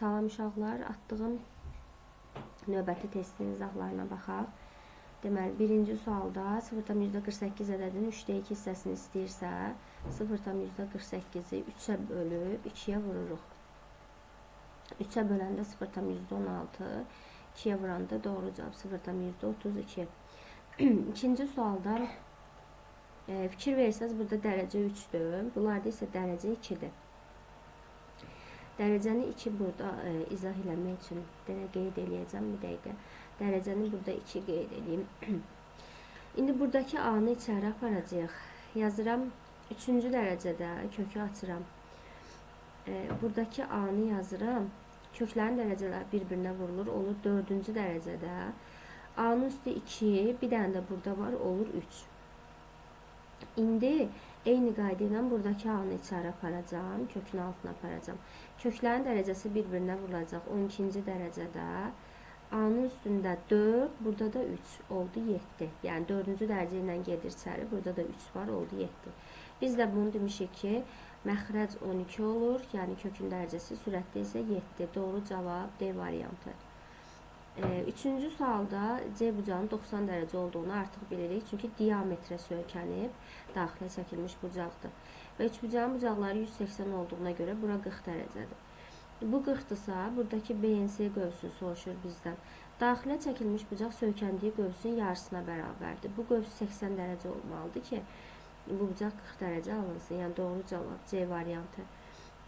Salam uşaqlar, atdığım növbəti testin izahlarına baxaq. Deməli, birinci sualda 0,48 ədədinin 3də 2 hissəsini istəyirsə, 0,48-i 3-ə bölüb 2-yə vururuq. 3-ə böləndə 0,16, 2-yə vuranda doğru cavab 0,32. İkinci sualda fikir verirsəz, burada dərəcə 3-dür, bunlarda isə dərəcə 2-dir. Dərəcəni 2 burada izah eləmək üçün qeyd eləyəcəm bir dəqiqə. Dərəcəni burada 2 qeyd edeyim. İndi buradakı A-nı içəri aparacaq. Yazıram 3-cü dərəcədə kökü açıram. Buradakı A-nı yazıram. Köklərin dərəcələri bir-birinə vurulur, olur 4-cü dərəcədə. A-nın üstü 2, bir dənə də burada var, olur 3. İndi eyni qayda ilə buradakı A-nı içəri aparacam, kökün altına aparacam. Köklərin dərəcəsi bir-birinə vurulacaq 12-ci dərəcədə. A-nın üstündə 4, burada da 3, oldu 7. Yəni 4-cü dərəcə ilə gedir içəri, burada da 3 var, oldu 7. Biz də bunu demişik ki, məxrəc 12 olur, yəni kökün dərəcəsi sürətdə isə 7. Doğru cavab D variantı. Üçüncü sualda C bucağının 90 dərəcə olduğunu artıq bilirik. Çünki diametrə söykənib, daxilə çəkilmiş bucaqdır. Və üçbucağın bucaqları 180 olduğuna görə bura 40 dərəcədir. Bu 40-dırsa, buradakı BNC qövsünü soruşur bizdən. Daxilə çəkilmiş bucaq söykəndiyi qövsün yarısına bərabərdir. Bu qövs 80 dərəcə olmalıdır ki, bu bucaq 40 dərəcə alınsın. Yəni doğru cavab C variantı.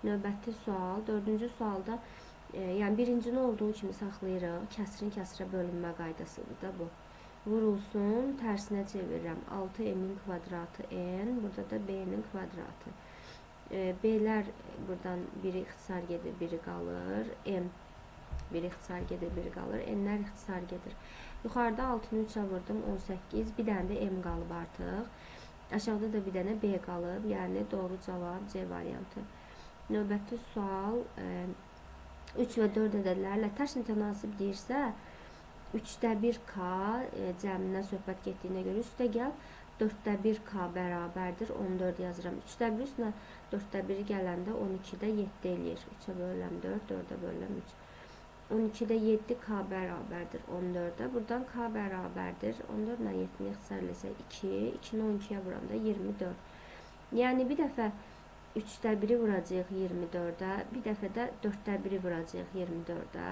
Növbəti sual, dördüncü sualda yəni birincini olduğu kimi saxlayırıq. Kəsrin kəsrə bölünmə qaydasıdır da bu. Vurulsun, tərsinə çevirirəm. 6m-in kvadratı n, burada da b-nin kvadratı. B-lər buradan biri ixtisar gedir, biri qalır. M biri ixtisar gedir, biri qalır. N-lər ixtisar gedir. Yuxarıda 6-nı 3-ə vurdum, 18. Bir dənə də M qalıb artıq. Aşağıda da bir dənə B qalıb. Yəni doğru cavab C variantı. Növbəti sual 3 və 4 ədədlərlə tərs mütənasib deyirsə, 3də 1K cəmindən söhbət getdiyinə görə üstə gəl, 4də 1K bərabərdir, 14 yazıram. 3də 1 üstünə 4də 1 gələndə 12-də 7 eləyir. 3-ə bölüləm 4, 4-ə bölüləm 3. 12-də 7K bərabərdir 14-də. Buradan K bərabərdir. 14 ilə 7-ni ixtisar eləsə 2, 2-ni 12-yə vuranda 24. Yəni bir dəfə 3də 1-i vuracaq 24-də, bir dəfə də 4də 1-i vuracaq 24-də.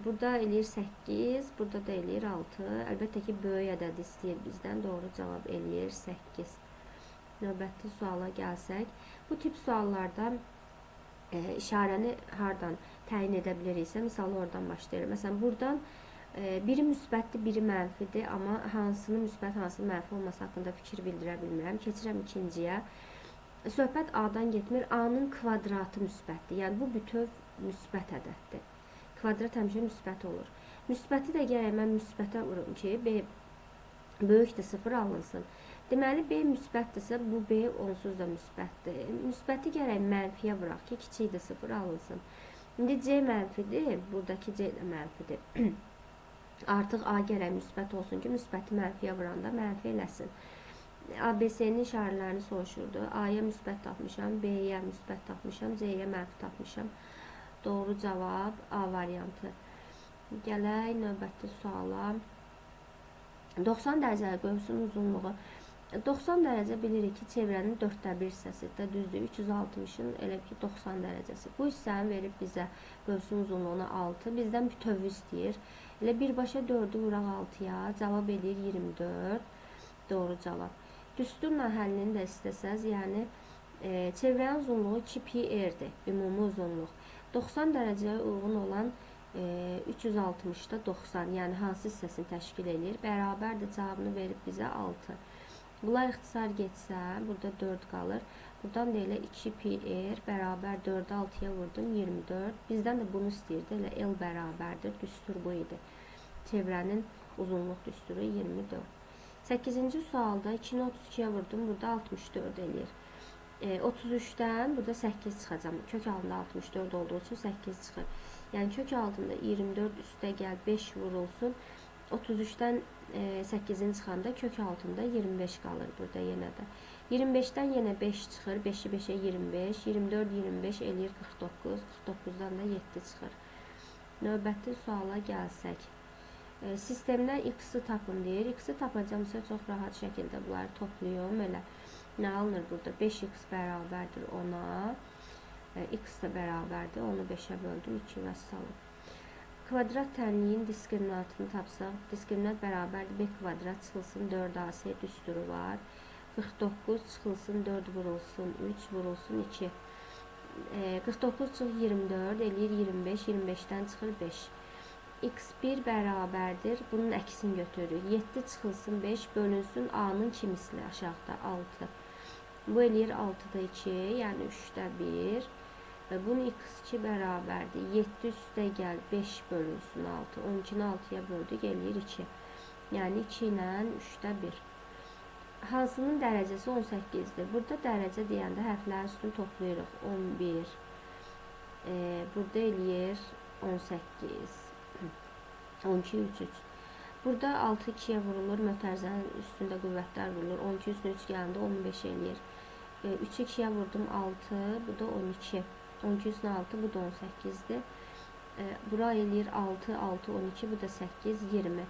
Burada eləyir 8, burada da eləyir 6. Əlbəttə ki, böyük ədəd istəyir bizdən. Doğru cavab eləyir 8. Növbəti suala gəlsək, bu tip suallarda işarəni hardan təyin edə biliriksə, misalı oradan başlayırıq. Məsələn, buradan biri müsbətdir, biri mənfidir, amma hansının müsbət, hansının mənfi olması haqqında fikir bildirə bilmirəm. Keçirəm ikinciyə. Söhbət A-dan getmir. A-nın kvadratı müsbətdir. Yəni, bu bütöv müsbət ədəddir. Kvadrat həmişə müsbət olur. Müsbəti də gərək mən müsbətə vurum ki, B böyükdür, 0 alınsın. Deməli, B müsbətdirsə, bu B onsuz da müsbətdir. Müsbəti gərək mənfiyə vuraq ki, kiçikdir, 0 alınsın. İndi C mənfidir, buradakı C də mənfidir. Artıq A gərək müsbət olsun ki, müsbəti mənfiyə vuranda mənfi eləsin. ABC-nin işarələrini soruşurdu. A-ya müsbət tapmışam, B-yə müsbət tapmışam, C-yə mənfi tapmışam. Doğru cavab A variantı. Gələk növbəti suala. 90 dərəcəli qövsün uzunluğu. 90 dərəcə bilirik ki, çevrənin 4də 1 hissəsidir, düzdür. 360-ın elə ki 90 dərəcəsi. Bu hissəni verib bizə qövsün uzunluğunu 6. Bizdən bütöv istəyir. Elə birbaşa 4-ü vuraq 6-ya. Cavab edir 24. Doğru cavab. Düsturla həllini də istəsəz, yəni çevrənin uzunluğu 2πr-dir. Ümumi uzunluq. 90 dərəcəyə uyğun olan 360-da 90, yəni hansı hissəsini təşkil edir? Bərabərdir cavabını verib bizə 6. Bunlar ixtisar getsə, burada 4 qalır. Buradan da elə 2πr bərabər 4-ə 6-ya vurdum, 24. Bizdən də bunu istəyirdi, elə L bərabərdir, düstur bu idi. Çevrənin uzunluq düsturu 24. 8-ci sualda 2-ni 32-yə vurdum, burada 64 eləyir. 33-dən burada 8 çıxacam. Kök altında 64 olduğu üçün 8 çıxır. Yəni kök altında 24 üstə gəl 5 vurulsun. 33-dən 8-in çıxanda kök altında 25 qalır burada yenə də. 25-dən yenə 5 çıxır. 5-i 5-ə 25. 24, 25 eləyir 49. 49-dan da 7 çıxır. Növbəti suala gəlsək. Sistemdən x-i tapın deyir. X-i tapacamsa çox rahat şəkildə bunları toplayım. Elə nə alınır burada? 5x bərabərdir 10-a. X də bərabərdir. Onu 5-ə böldüm. 2 və salım. Kvadrat tənliyin diskriminantını tapsaq. Diskriminant bərabərdir. B kvadrat çıxılsın 4ac düsturu var. 49 çıxılsın 4 vurulsun 3 vurulsun 2. 49 çıx 24 eləyir 25. 25-dən çıxır 5. x1 bərabərdir. Bunun əksini götürürük. 7 çıxılsın 5 bölünsün a-nın kimisli aşağıda 6. Bu eləyir 6-da 2, yəni 3-də 1. Bunun x2 bərabərdir. 7 üstə gəl 5 bölünsün 6. 12-ni 6-ya böldük eləyir 2. Yəni 2 ilə 3-də 1. Hansının dərəcəsi 18-dir? Burada dərəcə deyəndə hərflərin üstünü toplayırıq. 11. Burada eləyir 18. 12, 3, 3. Burada 6 2-yə vurulur. Mötərizənin üstündə qüvvətlər vurulur. 12 üstünə 3 gələndə 15 eləyir. 3 2-yə vurdum 6. Bu da 12. 12 üstünə 6. Bu da 18-dir. Bura eləyir 6, 6, 12. Bu da 8, 20.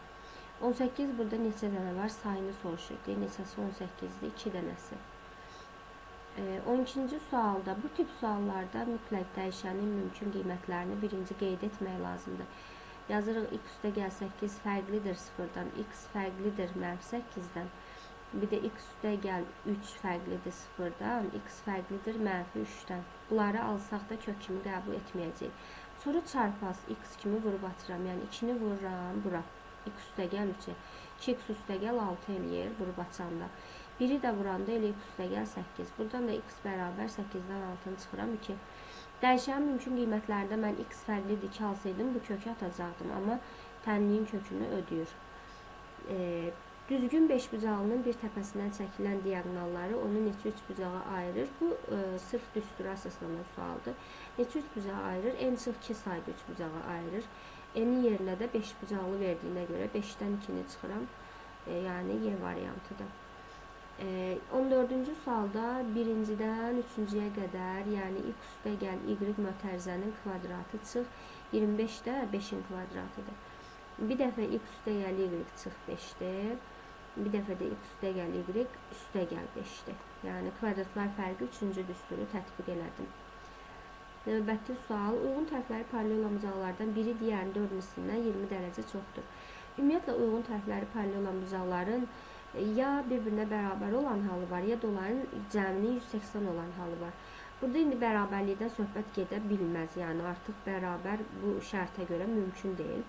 18 burada neçə dənə var? Sayını soruşur. Neçəsi 18-dir? 2 dənəsi. 12-ci sualda, bu tip suallarda mütləq dəyişənin mümkün qiymətlərini birinci qeyd etmək lazımdır. Yazırıq x üstə gəl 8 fərqlidir 0-dan, x fərqlidir -8-dən. Bir də x üstə gəl 3 fərqlidir 0-dan, x fərqlidir -3-dən. Bunları alsaq da kök kimi qəbul etməyəcək. Sonra çarpaz x kimi vurub atıram. Yəni 2-ni vururam bura. X üstə gəl 3-ə. 2x üstə gəl 6 eləyir vurub açanda. 1-i də vuranda elə x üstə gəl 8. Buradan da x bərabər 8-dən 6-nı çıxıram 2. Dəyişənin mümkün qiymətlərində mən x fərqlidir 2 alsaydım bu kökü atacaqdım. Amma tənliyin kökünü ödəyir. Düzgün 5 bucağının bir təpəsindən çəkilən diagonalları onu neçə 3 bucağa ayırır? Bu sırf düstura əsaslanan sualdır. Neçə 3 bucağa ayırır? En çıx 2 sayda 3 bucağa ayırır. Enin yerinə də 5 bucaqlı verdiyinə görə 5-dən 2-ni çıxıram. Yəni Y variantıdır. 14-cü sualda 1-dən 3-cüyə qədər, yəni x üstə gəl y mötərizənin kvadratı çıx 25 də 5-in kvadratıdır. Bir dəfə x üstə gəl y çıx 5-dir. Bir dəfə də x üstə gəl y üstə gəl 5-dir. Yəni kvadratlar fərqi 3-cü düsturu tətbiq elədim. Növbəti sual, uyğun tərəfləri paralel olan bucaqlardan biri digərinin 4 mislindən 20 dərəcə çoxdur. Ümumiyyətlə, uyğun tərəfləri paralel olan bucaqların ya bir-birinə bərabər olan halı var, ya da onların cəminin 180 olan halı var. Burada indi bərabərlikdən söhbət gedə bilməz. Yəni, artıq bərabər bu şərtə görə mümkün deyil.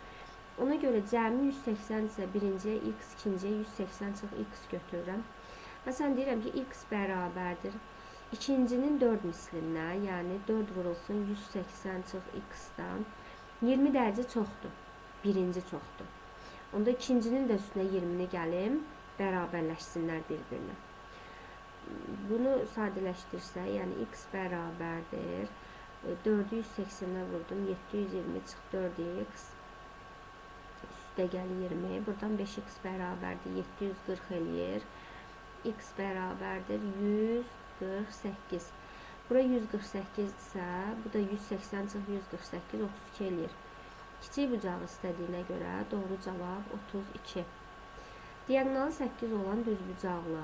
Ona görə cəmi 180 isə birinciyə x, ikinciyə 180 çıx x götürürəm. Məsələn, deyirəm ki, x bərabərdir. İkincinin 4 mislinə, yəni 4 vurulsun 180 çıx x-dan 20 dərəcə çoxdur. Birinci çoxdur. Onda ikincinin də üstünə 20-ni gəlim, bərabərləşsinlər bir-birinə. Bunu sadələşdirsə, yəni x bərabərdir. 4-ü 180-ə vurdum, 720 çıx 4x. Üstə gəl 20. Buradan 5x bərabərdir, 740 eləyir. X bərabərdir, 148. Bura 148-dirsə, bu da 180 çıx 148, 32 eləyir. Kiçik bucağı istədiyinə görə doğru cavab 32. Diagonalı 8 olan düz bucaqlı.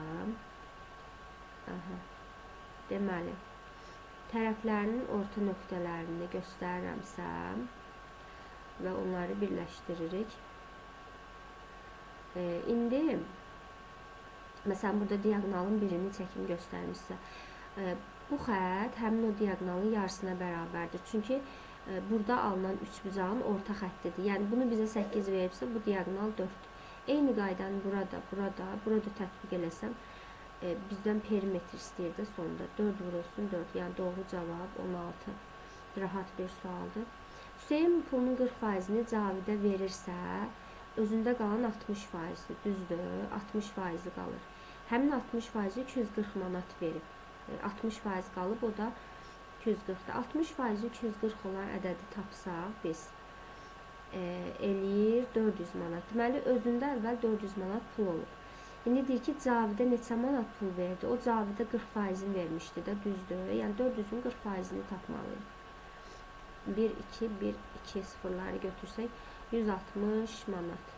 Deməli, tərəflərinin orta nöqtələrini göstərirəmsə və onları birləşdiririk. İndi, məsələn, burada diagonalın birini çəkim göstərmişsə, bu xət həmin o diagonalın yarısına bərabərdir. Çünki burada alınan 3 bucağın orta xəttidir. Yəni, bunu bizə 8 veribsə, bu diagonal 4-dür. Eyni qaydanı burada tətbiq eləsəm, bizdən perimetr istəyir də sonda. 4 vurulsun 4, yəni doğru cavab 16. Rahat bir sualdır. Hüseyin pulunun 40%-ni Cavidə verirsə, özündə qalan 60%-dir, düzdür, 60% qalır. Həmin 60%-i 240 manat verib. 60% qalıb, o da 240-dır. 60%-i 240 olan ədədi tapsaq, biz eləyir 400 manat. Deməli, özündə əvvəl 400 manat pul olub. İndi deyir ki, Cavidə neçə manat pul verdi? O Cavidə 40%-ni vermişdi də, düzdür. Yəni 400-ün 40%-ni tapmalıyıq. 1, 2, 1, 2 sıfırları götürsək 160 manat.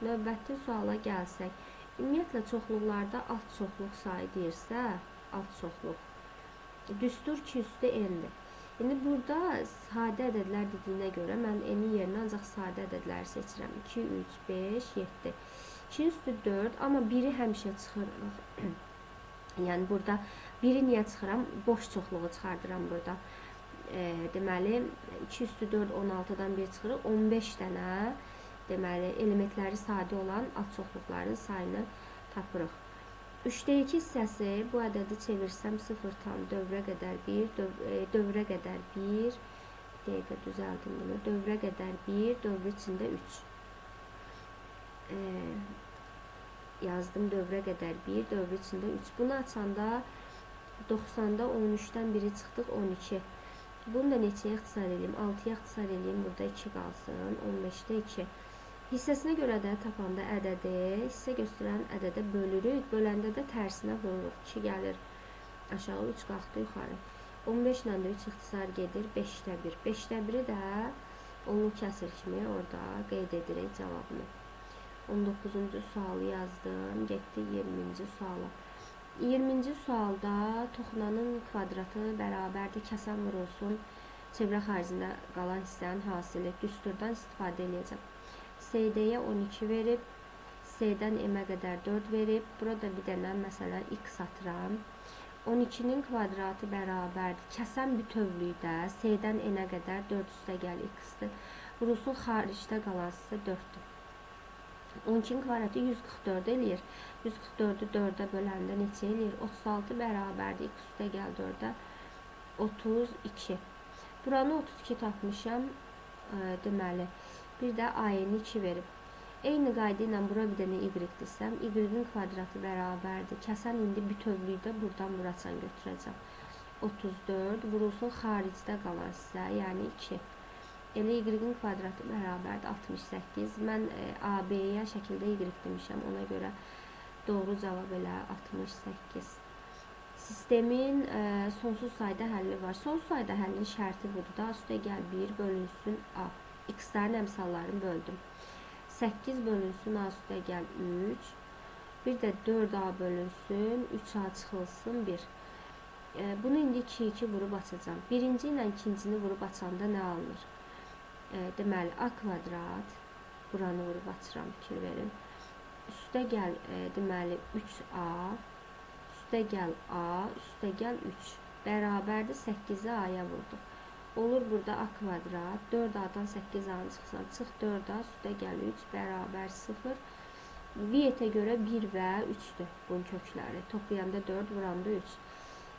Növbəti suala gəlsək, ümumiyyətlə çoxluqlarda alt çoxluq sayı deyirsə, alt çoxluq düstur 2 üstü n-dir. İndi burada sadə ədədlər dediyinə görə mən n-in yerinə ancaq sadə ədədləri seçirəm. 2, 3, 5, 7. 2 üstü 4, amma 1-i həmişə çıxırıq. Yəni burada 1-i niyə çıxıram? Boş çoxluğu çıxardıram burada. Deməli 2 üstü 4 16-dan 1 çıxırıq. 15 dənə deməli elementləri sadə olan alt çoxluqların sayını tapırıq. 3-də 2 hissəsi bu ədədi çevirsəm 0 tam dövrə qədər 1, dövrə qədər 1, dəqiqə düzəldim bunu. Dövrə qədər 1, dövr içində 3. Yazdım dövrə qədər 1, dövr içində 3. Bunu açanda 90-da 13-dən 1-i çıxdıq 12. Bunu da neçəyə ixtisar edeyim? 6-ya ixtisar edeyim. Burada 2 qalsın. 15-də 2. Hissəsinə görə də tapanda ədədi hissə göstərən ədədə bölürük. Böləndə də tərsinə vururuq. 2 gəlir aşağı, 3 qalxdı yuxarı. 15 ilə də 3 ixtisar gedir. 5-də 1. 5-də 1-i də onlu kəsir kimi orada qeyd edirik cavabını. 19-cu sualı yazdım. Getdi 20-ci suala. 20-ci sualda toxunanın kvadratı bərabərdir, kəsən vurulsun, çevrə xərcində qalan hissənin hasili. Düsturdan istifadə edəcəm. CD-yə 12 verib, C-dən M-ə qədər 4 verib. Burada bir dənə məsələn x atıram. 12-nin kvadratı bərabərdir. Kəsən bütövlükdə C-dən N-ə qədər 4 üstə gəl x-dir. Vurulsun xaricdə qalan hissə 4-dür. 12-nin kvadratı 144 eləyir. 144-ü 4-ə böləndə neçə eləyir? 36 bərabərdir. X üstə gəl 4-ə 32. Buranı 32 tapmışam. Deməli, bir də A-ni 2 verib. Eyni qayda ilə bura bir dənə y desəm, y-in kvadratı bərabərdir. Kəsən indi bütövlükdə buradan buracan götürəcəm. 34 vurulsun xaricdə qalan hissə, yəni 2. Elə y-in kvadratı bərabərdir 68. Mən AB-yə şəkildə y demişəm. Ona görə doğru cavab elə 68. Sistemin sonsuz sayda həlli var. Sonsuz sayda həllin şərti budur da. Üstə gəl 1 bölünsün A. X-lərin əmsallarını böldüm. 8 bölünsün A üstə gəl 3. Bir də 4A bölünsün 3A çıxılsın 1. Bunu indi 2-2 vurub açacağım. Birinci ilə ikincini vurub açanda nə alınır? Deməli, A kvadrat, buranı vurub açıram, fikir verin. Üstə gəl, deməli, 3A, üstə gəl A, üstə gəl 3. Bərabərdir 8-i A-ya vurduq. Olur burada A kvadrat, 4A-dan 8A-nı çıxsan, çıx 4A, üstə gəl 3, bərabər 0. Viyetə görə 1 və 3-dür bunun kökləri. Toplayanda 4, vuranda 3.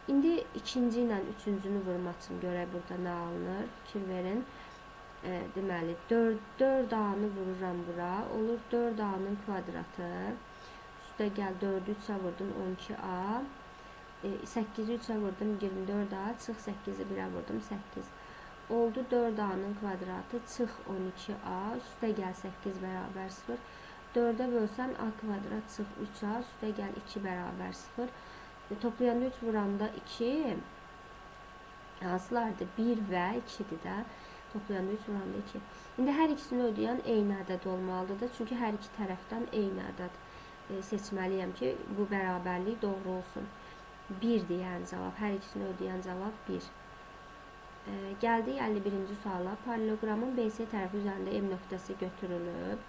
İndi ikinci ilə üçüncünü vurum açım, görək burada nə alınır, fikir verin. Deməli, 4A-nı vururam bura. Olur 4A-nın kvadratı. Üstə gəl 4-ü 3-ə vurdum 12A. 8-i 3-ə vurdum 24A. Çıx 8-i 1-ə vurdum 8. Oldu 4A-nın kvadratı. Çıx 12A. Üstə gəl 8 bərabər 0. 4-ə bölsən A kvadrat çıx 3A. Üstə gəl 2 bərabər 0. Toplayanda 3 vuranda 2. Hansılardır? 1 və 2-dir də. Toplayanda 3 vuranda 2. İndi hər ikisini ödəyən eyni ədəd olmalıdır. Çünki hər iki tərəfdən eyni ədəd seçməliyəm ki, bu bərabərlik doğru olsun. 1-dir yəni cavab. Hər ikisini ödəyən cavab 1. Gəldik 51-ci suala. Paralelogramın BC tərəfi üzərində M nöqtəsi götürülüb.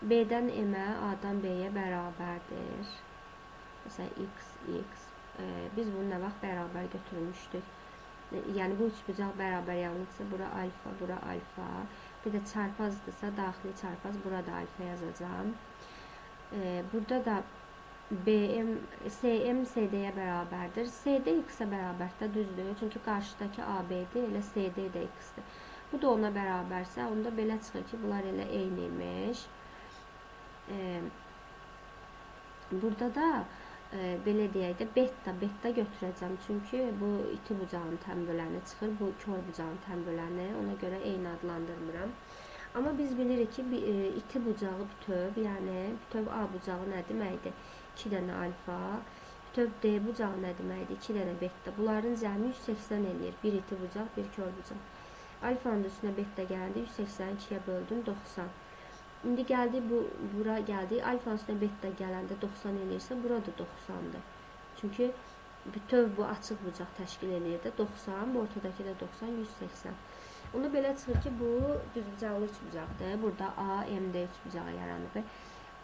B-dən M-ə, A-dan B-yə bərabərdir. Məsələn, x, x. Biz bunu nə vaxt bərabər götürmüşdük? Yəni bu üçbucaq bərabər yanlıqsa bura alfa, bura alfa. Bir də çarpazdırsa daxili çarpaz, burada alfa yazacağım. Burada da BM, CM CD-yə bərabərdir. CD x-ə bərabərdir, düzdür. Çünki qarşıdakı AB-dir, elə CD də x-dir. Bu da ona bərabərsə, onda belə çıxır ki, bunlar elə eyni imiş. Burada da belə deyək də beta götürəcəm. Çünki bu iti bucağın tən böləni çıxır, bu kör bucağın tən böləni. Ona görə eyni adlandırmıram. Amma biz bilirik ki, iti bucağı bütöv, yəni bütöv A bucağı nə deməkdir? 2 dənə alfa. Bütöv D bucağı nə deməkdir? 2 dənə beta. Bunların cəmi 180 eləyir. Bir iti bucaq, bir kör bucaq. Alfanın üstünə beta gəldi, 180 2-yə böldüm, 90. İndi gəldi, bura gəldi. Alfanın üstünə beta gələndə 90 eləyirsə, burada 90-dır. Çünki bütöv bu açıq bucaq təşkil eləyir də 90, bu ortadakı da 90, 180. Onu belə çıxır ki, bu düzbucaqlı üçbucaqdır. Burada A, MD üçbucağı yaranıb.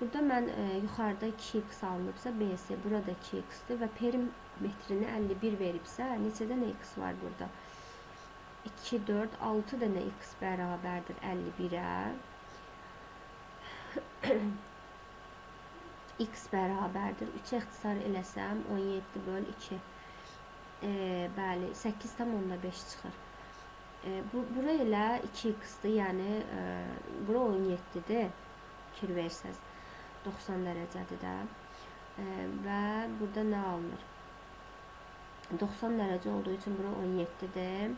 Burada mən yuxarıda 2x alınıbsa, BS burada 2x-dir və perimetrini 51 veribsə, neçə dənə x var burada? 2, 4, 6 dənə x bərabərdir 51-ə. X bərabərdir. 3 ixtisar eləsəm 17 böl 2. Bəli, 8,5 çıxır. Bura elə 2x-dir, yəni bura 17-dir. Fikir versəz 90 dərəcədir də. Və burada nə alınır? 90 dərəcə olduğu üçün bura 17-dir.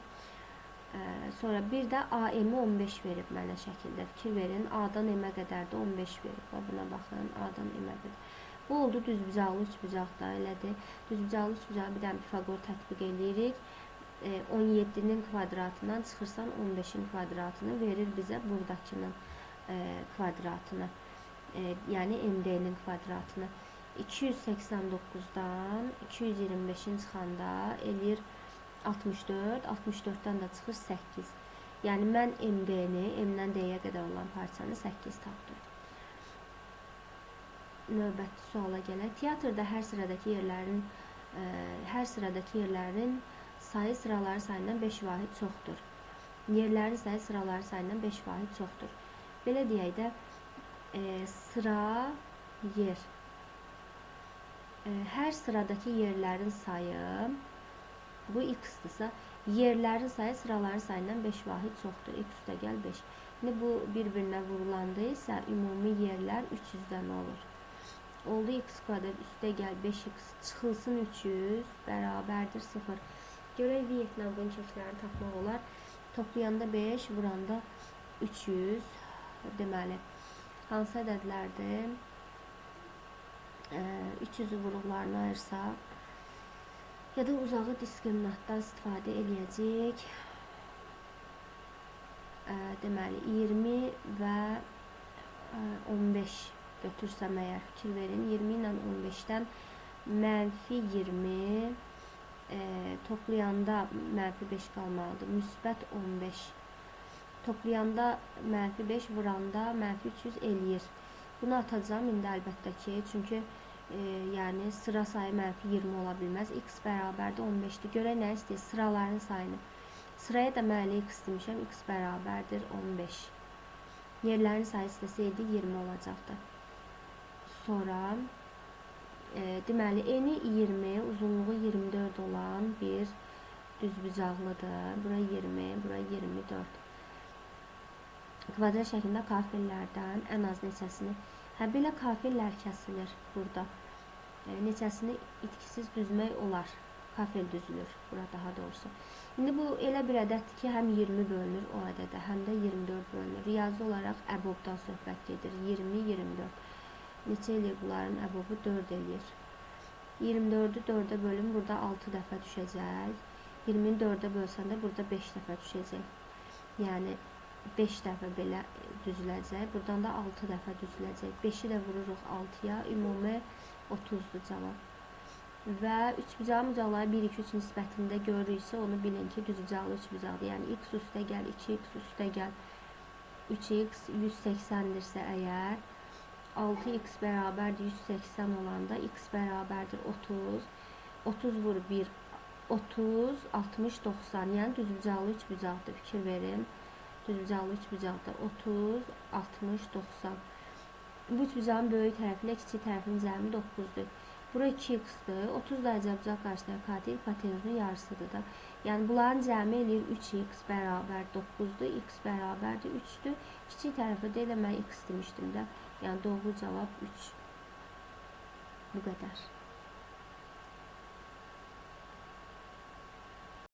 Sonra bir də AM-i 15 verib mənə şəkildə. Fikir verin, A-dan M-ə qədər də 15 verib. Buna baxın, A-dan M-ə qədər. Bu oldu düzbucaqlı üçbucaqda, elədir. Düzbucaqlı üçbucağa bir dənə Pifaqor tətbiq edirik. 17-nin kvadratından çıxırsan 15-in kvadratını verir bizə buradakının kvadratını. Yəni MD-nin kvadratını. 289-dan 225-in çıxanda eləyir 64, 64-dən də çıxır 8. Yəni mən MD-ni, M-dən D-yə qədər olan parçanı 8 tapdım. Növbəti suala gələk. Teatrda hər sıradakı yerlərin sayı sıraları sayından 5 vahid çoxdur. Yerlərin sayı sıraları sayından 5 vahid çoxdur. Belə deyək də, sıra, yer. Hər sıradakı yerlərin sayı, bu x-dırsa, yerlərin sayı sıraların sayından 5 vahid çoxdur. X üstə gəl 5. İndi bu bir-birinə vurulandı isə ümumi yerlər 300-dən olur. Oldu x kvadrat üstə gəl 5x çıxılsın 300 bərabərdir 0. Görək Vietnam bunun köklərini tapmaq olar. Toplayanda 5, vuranda 300. Deməli, hansı ədədlərdir? 300-ü vuruqlarını ayırsaq, ya da uzağı diskriminantdan istifadə eləyəcək. Deməli, 20 və 15 götürsəm əgər, fikir verin. 20 ilə 15-dən mənfi 20 toplayanda mənfi 5 qalmalıdır. Müsbət 15. Toplayanda mənfi 5, vuranda mənfi 300 eləyir. Bunu atacağım indi əlbəttə ki, çünki yəni sıra sayı mənfi 20 ola bilməz. X bərabərdir 15-dir. Görək nə istəyir? Sıraların sayını. Sıraya da mənə x demişəm. X bərabərdir 15. Yerlərin sayı istəsəydi 20 olacaqdı. Sonra deməli, eni 20, uzunluğu 24 olan bir düzbucaqlıdır. Bura 20, bura 24. Kvadrat şəklində kafellərdən ən az neçəsini, belə kafellər kəsilir burada. Neçəsini itkisiz düzmək olar. Kafel düzülür, bura daha doğrusu. İndi bu elə bir ədəddir ki, həm 20 bölünür o ədədə, həm də 24 bölünür. Riyazi olaraq əbobdan söhbət gedir. 20, 24. Neçə eləyir bunların əbobu? 4 eləyir. 24-ü 4-ə bölün, burada 6 dəfə düşəcək. 20-ni 4-ə bölsəndə burada 5 dəfə düşəcək. Yəni 5 dəfə belə düzüləcək. Buradan da 6 dəfə düzüləcək. 5-i də vururuq 6-ya. Ümumi 30-dur cavab. Və üçbucağın bucaqları 1-2-3 nisbətində görürüksə, onu bilin ki, düzbucaqlı üçbucaqdır. Yəni x üstə gəl, 2x üstə gəl, 3x 180-dirsə əgər, 6x bərabərdir 180 olanda x bərabərdir 30. 30 vur 1, 30, 60, 90. Yəni düzbucaqlı üçbucaqdır. Fikir verin. Düzbucaqlı üçbucaqda 30, 60, 90. Bu üçbucağın böyük tərəfi ilə kiçik tərəfinin cəmi 9-dur. Bura 2x-dır. 30 dərəcə bucaq qarşısında katil hipotenuzun yarısıdır da. Yəni bunların cəmi eləyir 3x bərabər 9-dur. X bərabərdir 3-dür. Kiçik tərəfə deyil, mən x demişdim də. Yəni doğru cavab 3. Bu qədər.